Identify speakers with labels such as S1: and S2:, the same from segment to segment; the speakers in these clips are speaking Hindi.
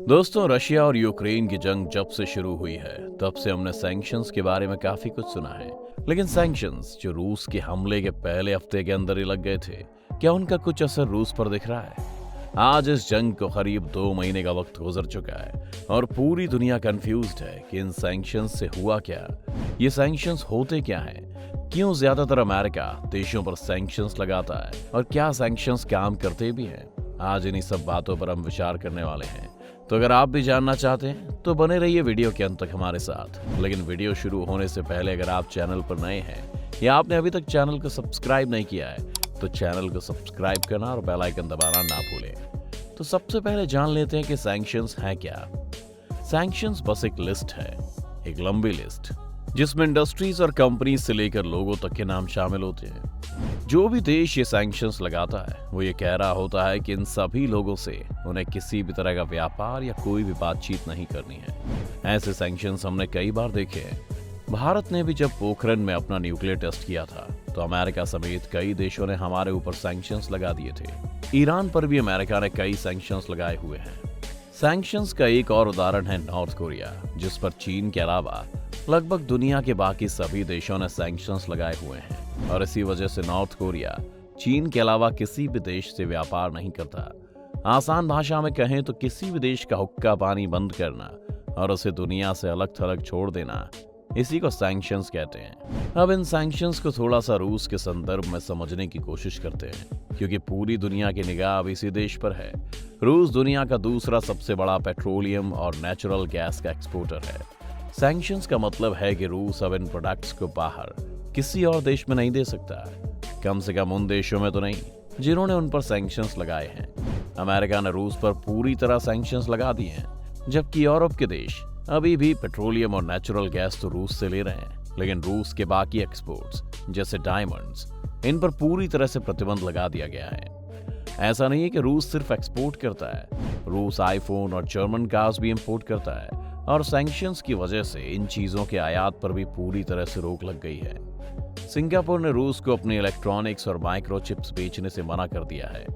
S1: दोस्तों, रशिया और यूक्रेन की जंग जब से शुरू हुई है तब से हमने सैंक्शंस के बारे में काफी कुछ सुना है। लेकिन सैंक्शंस जो रूस के हमले के पहले हफ्ते के अंदर ही लग गए थे, क्या उनका कुछ असर रूस पर दिख रहा है? आज इस जंग को करीब 2 महीने का वक्त गुजर चुका है और पूरी दुनिया कंफ्यूज्ड है कि इन सैंक्शंस से हुआ क्या। ये सैंक्शंस होते क्या हैं? क्यों ज्यादातर अमेरिका देशों पर सैंक्शंस लगाता है और क्या सैंक्शंस काम करते भी हैं? आज इन्हीं सब बातों पर हम विचार करने वाले हैं। तो अगर आप भी जानना चाहते हैं तो बने रहिए वीडियो के अंत तक हमारे साथ। लेकिन वीडियो शुरू होने से पहले अगर आप चैनल पर नए हैं या आपने अभी तक चैनल को सब्सक्राइब नहीं किया है तो चैनल को सब्सक्राइब करना और बेल आइकन दबाना ना भूलें। तो सबसे पहले जान लेते हैं कि सैंक्शंस हैं क्या। सैंक्शंस बस एक लिस्ट है, एक लंबी लिस्ट जिसमें इंडस्ट्रीज और कंपनीज से लेकर लोगों तक के नाम शामिल होते हैं। जो भी देश ये सैंक्शंस लगाता है वो ये कह रहा होता है कि इन सभी लोगों से उन्हें किसी भी तरह का व्यापार या कोई भी बातचीत नहीं करनी है। ऐसे सैंक्शंस हमने कई बार देखे हैं। भारत ने भी जब पोखरण में अपना न्यूक्लियर टेस्ट किया था तो अमेरिका समेत कई देशों ने हमारे ऊपर सैंक्शंस लगा दिए थे। ईरान पर भी अमेरिका ने कई सैंक्शंस लगाए हुए हैं। सैंक्शंस का एक और उदाहरण है नॉर्थ कोरिया, जिस पर चीन के अलावा लगभग दुनिया के बाकी सभी देशों ने सैंक्शंस लगाए हुए हैं और इसी वजह से नॉर्थ कोरिया चीन के अलावा किसी भी देश से व्यापार नहीं करता। आसान भाषा में कहें तो किसी भी देश का हुक्का पानी बंद करना और उसे दुनिया से अलग थलग छोड़ देना, इसी को सैंक्शंस कहते हैं। अब इन सैंक्शंस को थोड़ा सा रूस के संदर्भ में समझने की कोशिश करते हैं, क्योंकि पूरी दुनिया की निगाह अब इसी देश पर है। रूस दुनिया का दूसरा सबसे बड़ा पेट्रोलियम और नेचुरल गैस का एक्सपोर्टर है। सैंक्शंस का मतलब है कि रूस अब इन प्रोडक्ट्स को बाहर किसी और देश में नहीं दे सकता, कम से कम उन देशों में तो नहीं जिन्होंने उन पर सैंक्शंस लगाए हैं। अमेरिका ने रूस पर पूरी तरह सैंक्शंस लगा दिए हैं, जबकि यूरोप के देश अभी भी पेट्रोलियम और नेचुरल गैस तो रूस से ले रहे हैं, लेकिन रूस के बाकी एक्सपोर्ट्स जैसे डायमंड्स, इन पर पूरी तरह से प्रतिबंध लगा दिया गया है। ऐसा नहीं है कि रूस सिर्फ एक्सपोर्ट करता है, रूस आईफोन और जर्मन कार्स भी इंपोर्ट करता है और सैंक्शंस की वजह से इन चीजों के आयात पर भी पूरी तरह से रोक लग गई है। सिंगापुर ने रूस को अपने इलेक्ट्रॉनिक्स और माइक्रोचिप्स बेचने से मना कर दिया है।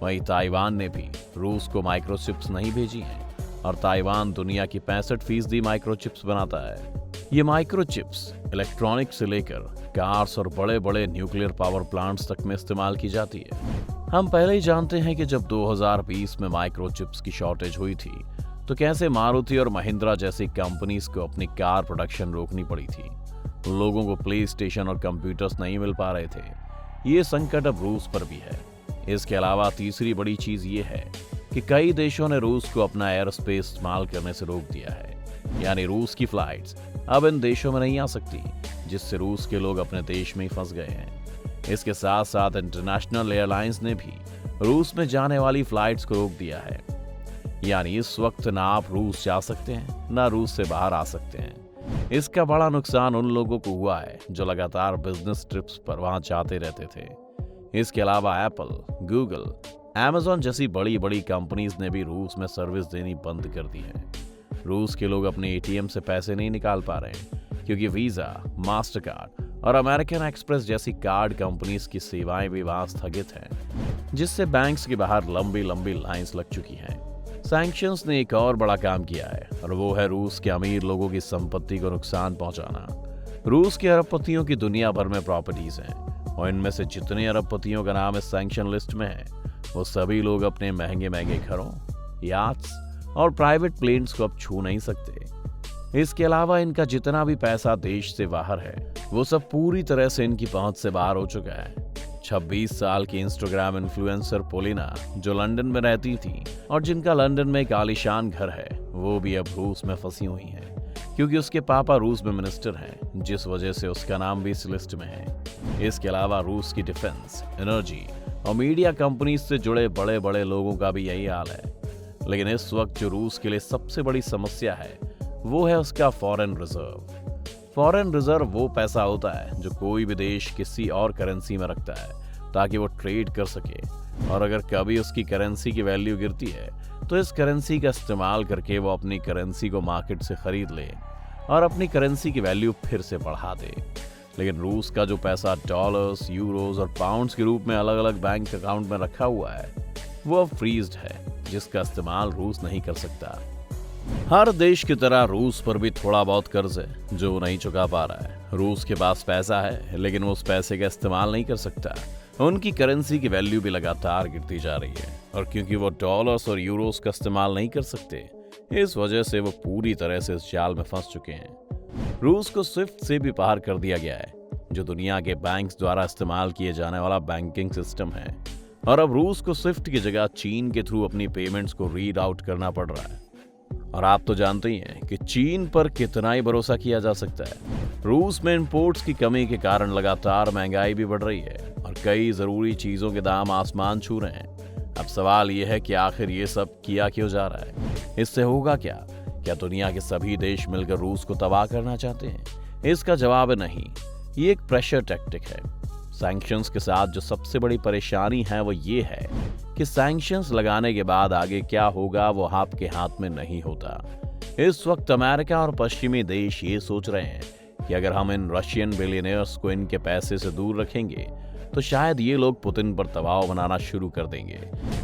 S1: वहीं ताइवान ने भी रूस को माइक्रोचिप्स नहीं भेजी हैं और ताइवान दुनिया की 65% माइक्रोचिप्स बनाता है। ये माइक्रोचिप्स इलेक्ट्रॉनिक्स से लेकर कार्स और बड़े बड़े न्यूक्लियर पावर प्लांट्स तक में इस्तेमाल की जाती है। हम पहले ही जानते हैं कि जब 2020 में माइक्रोचिप्स की शॉर्टेज हुई थी तो कैसे मारुति और महिंद्रा जैसी कंपनीज को अपनी कार प्रोडक्शन रोकनी पड़ी थी। लोगों को प्ले स्टेशन और कंप्यूटर्स नहीं मिल पा रहे थे। ये संकट अब रूस पर भी है। इसके अलावा तीसरी बड़ी चीज ये है कि कई देशों ने रूस को अपना एयर स्पेस इस्तेमाल करने से रोक दिया है, यानी रूस की फ्लाइट्स अब इन देशों में नहीं आ सकती, जिससे रूस के लोग अपने देश में ही फंस गए हैं। इसके साथ साथ इंटरनेशनल एयरलाइंस ने भी रूस में जाने वाली फ्लाइट्स को रोक दिया है, यानी इस वक्त ना आप रूस जा सकते हैं ना रूस से बाहर आ सकते हैं। इसका बड़ा नुकसान उन लोगों को हुआ है जो लगातार बिजनेस ट्रिप्स पर वहां जाते रहते थे। इसके अलावा एप्पल, गूगल, अमेज़न जैसी बड़ी बड़ी कंपनीज ने भी रूस में सर्विस देनी बंद कर दी है। रूस के लोग अपने एटीएम से पैसे नहीं निकाल पा रहे हैं क्योंकि वीजा, मास्टरकार्ड और अमेरिकन एक्सप्रेस जैसी कार्ड कंपनीज की सेवाएं भी वहां स्थगित हैं, जिससे बैंक्स के बाहर लंबी लंबी लाइंस लग चुकी हैं। सैंक्शंस ने एक और बड़ा काम किया है और वो है रूस के अमीर लोगों की संपत्ति को नुकसान पहुंचाना। रूस के अरबपतियों की दुनिया भर में प्रॉपर्टीज हैं और इनमें से जितने अरबपतियों का नाम इस सैंक्शन लिस्ट में है वो सभी लोग अपने महंगे महंगे घरों, याट्स और प्राइवेट प्लेन्स को अब छू नहीं सकते। इसके अलावा इनका जितना भी पैसा देश से बाहर है वो सब पूरी तरह से इनकी पहुंच से बाहर हो चुका है। 26 साल की इंस्टाग्राम इन्फ्लुएंसर पोलिना, जो लंदन में रहती थी और जिनका लंदन में एक आलीशान घर है, वो भी अब रूस में फंसी हुई हैं क्योंकि उसके पापा रूस में मिनिस्टर हैं, जिस वजह से उसका नाम भी इस लिस्ट में है। इसके अलावा रूस की डिफेंस, एनर्जी और मीडिया कंपनी से जुड़े बड़े बड़े लोगों का भी यही हाल है। लेकिन इस वक्त जो रूस के लिए सबसे बड़ी समस्या है वो है उसका फॉरेन रिजर्व। फॉरेन रिजर्व वो पैसा होता है जो कोई भी देश किसी और करेंसी में रखता है ताकि वो ट्रेड कर सके, और अगर कभी उसकी करेंसी की वैल्यू गिरती है तो इस करेंसी का इस्तेमाल करके वो अपनी करेंसी को मार्केट से खरीद ले और अपनी करेंसी की वैल्यू फिर से बढ़ा दे। लेकिन रूस का जो पैसा डॉलर्स, यूरोज और पाउंड्स के रूप में अलग अलग बैंक अकाउंट में रखा हुआ है वो अब फ्रीज्ड है, जिसका इस्तेमाल रूस नहीं कर सकता। हर देश की तरह रूस पर भी थोड़ा बहुत कर्ज है जो वो नहीं चुका पा रहा है। रूस के पास पैसा है लेकिन वो उस पैसे का इस्तेमाल नहीं कर सकता। उनकी करेंसी की वैल्यू भी लगातार गिरती जा रही है और क्योंकि वो डॉलर्स और यूरोस का इस्तेमाल नहीं कर सकते, इस वजह से वो पूरी तरह से इस जाल में फंस चुके हैं। रूस को स्विफ्ट से भी बाहर कर दिया गया है, जो दुनिया के बैंक्स द्वारा इस्तेमाल किए जाने वाला बैंकिंग सिस्टम है, और अब रूस को स्विफ्ट की जगह चीन के थ्रू अपनी पेमेंट्स को रीड आउट करना पड़ रहा है। और आप तो जानते ही हैं कि चीन पर कितना ही भरोसा किया जा सकता है। रूस में इंपोर्ट्स की कमी के कारण लगातार महंगाई भी बढ़ रही है और कई जरूरी चीजों के दाम आसमान छू रहे हैं। अब सवाल यह है कि आखिर ये सब किया क्यों जा रहा है? इससे होगा क्या? क्या दुनिया के सभी देश मिलकर रूस को तबाह करना चाहते हैं? इसका जवाब है नहीं। ये एक प्रेशर टैक्टिक है। सैंक्शंस के साथ जो सबसे बड़ी परेशानी है वो ये है कि सैंक्शंस लगाने के बाद आगे क्या होगा वो आपके हाथ में नहीं होता। इस वक्त अमेरिका और पश्चिमी देश ये सोच रहे हैं कि अगर हम इन रशियन बिलियनियर्स को इनके पैसे से दूर रखेंगे तो शायद ये लोग पुतिन पर दबाव बनाना शुरू कर देंगे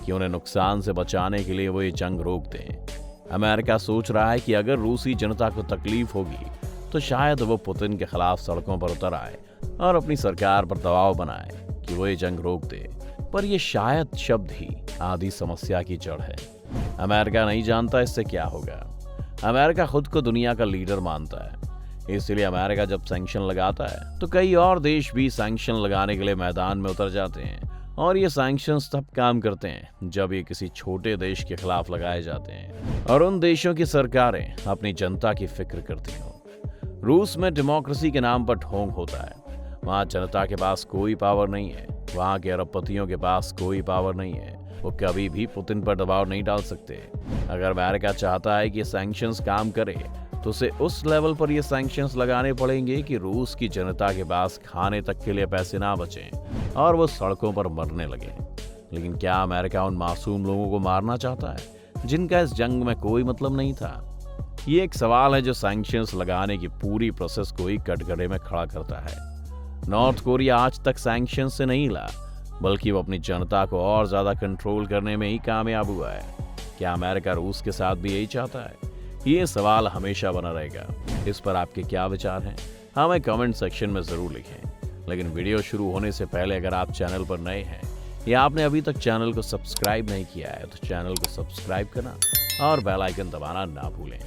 S1: कि उन्हें नुकसान से बचाने के लिए वो ये जंग रोक दें। अमेरिका सोच रहा है कि अगर रूसी जनता को तकलीफ होगी तो शायद वो पुतिन के खिलाफ सड़कों पर उतर आए और अपनी सरकार पर दबाव बनाए कि वो ये जंग रोक दे। पर ये शायद शब्द ही आधी समस्या की जड़ है। अमेरिका नहीं जानता इससे क्या होगा। अमेरिका खुद को दुनिया का लीडर मानता है, इसलिए अमेरिका जब सैंक्शन लगाता है तो कई और देश भी सैंक्शन लगाने के लिए मैदान में उतर जाते हैं। और ये सैंक्शंस तब काम करते हैं जब ये किसी छोटे देश के खिलाफ लगाए जाते हैं और उन देशों की सरकारें अपनी जनता की फिक्र करती हों। रूस में डेमोक्रेसी के नाम पर ढोंग होता है। वहाँ जनता के पास कोई पावर नहीं है। वहाँ के अरबपतियों के पास कोई पावर नहीं है। वो कभी भी पुतिन पर दबाव नहीं डाल सकते। अगर अमेरिका चाहता है कि सैंक्शंस काम करे तो उसे उस लेवल पर ये सैंक्शंस लगाने पड़ेंगे कि रूस की जनता के पास खाने तक के लिए पैसे ना बचें और वो सड़कों पर मरने लगे। लेकिन क्या अमेरिका उन मासूम लोगों को मारना चाहता है जिनका इस जंग में कोई मतलब नहीं था? ये एक सवाल है जो सैंक्शंस लगाने की पूरी प्रोसेस को ही कटघरे में खड़ा करता है। नॉर्थ कोरिया आज तक सैंक्शन से नहीं हिला, बल्कि वो अपनी जनता को और ज्यादा कंट्रोल करने में ही कामयाब हुआ है। क्या अमेरिका रूस के साथ भी यही चाहता है? ये सवाल हमेशा बना रहेगा। इस पर आपके क्या विचार हैं? हमें कमेंट सेक्शन में जरूर लिखें। लेकिन वीडियो शुरू होने से पहले अगर आप चैनल पर नए हैं या आपने अभी तक चैनल को सब्सक्राइब नहीं किया है तो चैनल को सब्सक्राइब करना और बेल आइकन दबाना ना भूलें।